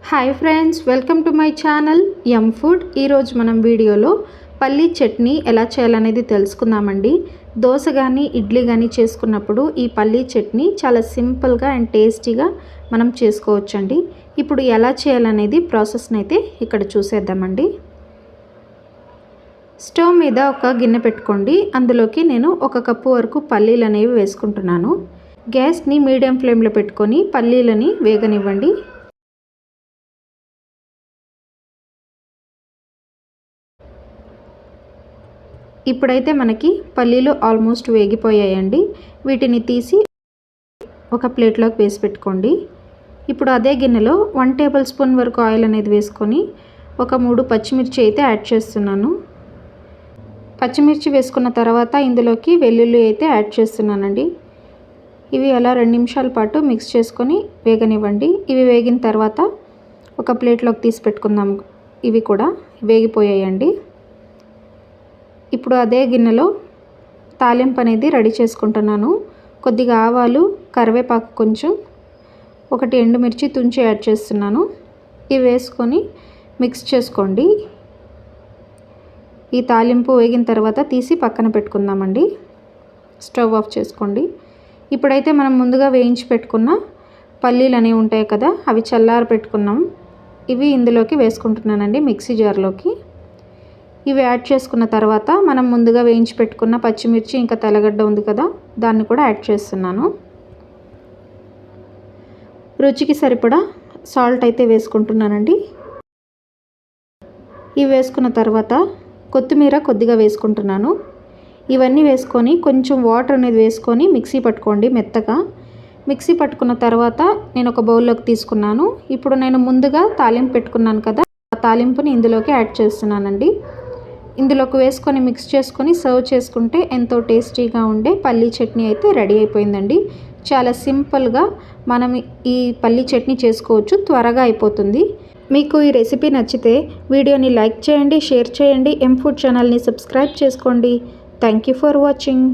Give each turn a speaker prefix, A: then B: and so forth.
A: Hi friends, welcome to my channel M food. ఈరోజు మనం వీడియోలో పల్లీ చట్నీ ఎలా చేయాలనేది తెలుసుకుందామండి. దోశ కానీ ఇడ్లీ కానీ చేసుకున్నప్పుడు ఈ పల్లీ చట్నీ చాలా సింపుల్గా అండ్ టేస్టీగా మనం చేసుకోవచ్చండి. ఇప్పుడు ఎలా చేయాలనేది ప్రాసెస్ని అయితే ఇక్కడ చూసేద్దామండి. స్టవ్ మీద ఒక గిన్నె పెట్టుకోండి. అందులోకి నేను 1 కప్పు వరకు పల్లీలు అనేవి వేసుకుంటున్నాను. గ్యాస్ని మీడియం ఫ్లేమ్లో పెట్టుకొని పల్లీలని వేగనివ్వండి. ఇప్పుడైతే మనకి పల్లీలు ఆల్మోస్ట్ వేగిపోయాయండి. వీటిని తీసి ఒక ప్లేట్లోకి వేసి పెట్టుకోండి. ఇప్పుడు అదే గిన్నెలో 1 టేబుల్ స్పూన్ వరకు ఆయిల్ అనేది వేసుకొని ఒక 3 పచ్చిమిర్చి అయితే యాడ్ చేస్తున్నాను. పచ్చిమిర్చి వేసుకున్న తర్వాత ఇందులోకి వెల్లుల్లి అయితే యాడ్ చేస్తున్నానండి. ఇవి అలా 2 నిమిషాల పాటు మిక్స్ చేసుకొని వేగనివ్వండి. ఇవి వేగిన తర్వాత ఒక ప్లేట్లోకి తీసి పెట్టుకుందాం. ఇవి కూడా వేగిపోయాయండి. ఇప్పుడు అదే గిన్నెలో తాలింపు అనేది రెడీ చేసుకుంటున్నాను. కొద్దిగా ఆవాలు, కరివేపాకు, కొంచెం 1 ఎండుమిర్చి తుంచి యాడ్ చేస్తున్నాను. ఇవి వేసుకొని మిక్స్ చేసుకోండి. ఈ తాలింపు వేగిన తర్వాత తీసి పక్కన పెట్టుకుందామండి. స్టవ్ ఆఫ్ చేసుకోండి. ఇప్పుడైతే మనం ముందుగా వేయించి పెట్టుకున్న పల్లీలు అనేవి ఉంటాయి కదా, అవి చల్లారి పెట్టుకున్నాం. ఇవి ఇందులోకి వేసుకుంటున్నానండి, మిక్సీ జార్లోకి. ఇవి యాడ్ చేసుకున్న తర్వాత మనం ముందుగా వేయించి పెట్టుకున్న పచ్చిమిర్చి ఇంకా తెల్లగడ్డ ఉంది కదా, దాన్ని కూడా యాడ్ చేస్తున్నాను. రుచికి సరిపడా సాల్ట్ అయితే వేసుకుంటున్నానండి. ఇవి వేసుకున్న తర్వాత కొత్తిమీర కొద్దిగా వేసుకుంటున్నాను. ఇవన్నీ వేసుకొని కొంచెం వాటర్ అనేది వేసుకొని మిక్సీ పట్టుకోండి మెత్తగా. మిక్సీ పట్టుకున్న తర్వాత నేను ఒక బౌల్లోకి తీసుకున్నాను. ఇప్పుడు నేను ముందుగా తాలింపు పెట్టుకున్నాను కదా, ఆ తాలింపుని ఇందులోకి యాడ్ చేస్తున్నానండి. ఇందులోకి వేసుకొని మిక్స్ చేసుకొని సర్వ్ చేసుకుంటే ఎంతో టేస్టీగా ఉండే పల్లీ చట్నీ అయితే రెడీ అయిపోయిందండి. చాలా సింపుల్గా మనం ఈ పల్లీ చట్నీ చేసుకోవచ్చు, త్వరగా అయిపోతుంది. మీకు ఈ రెసిపీ నచ్చితే వీడియోని లైక్ చేయండి, షేర్ చేయండి, ఎం ఫుడ్ ఛానల్ని సబ్స్క్రైబ్ చేసుకోండి. Thank you for watching.